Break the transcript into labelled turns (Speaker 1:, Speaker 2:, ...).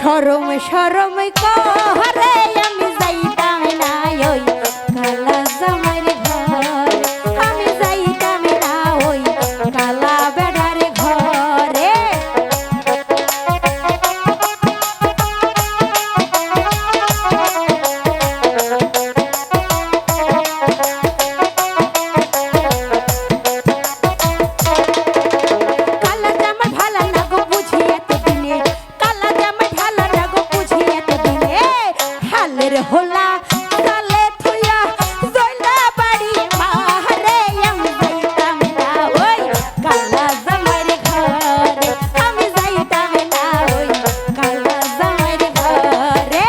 Speaker 1: শরম শরম করে আমি যাইতাম না ওই কালা জামাইর ঘরে, আমি যাইতাম না ওই কালা বেড়ার ঘরে। হোলা তালে থুইয়া জয়লা বাড়ি মারে আমি যাইতাম না ওই কালা জামাইর ঘরে, আমি যাইতাম না ওই কালা জামাইর ঘরে।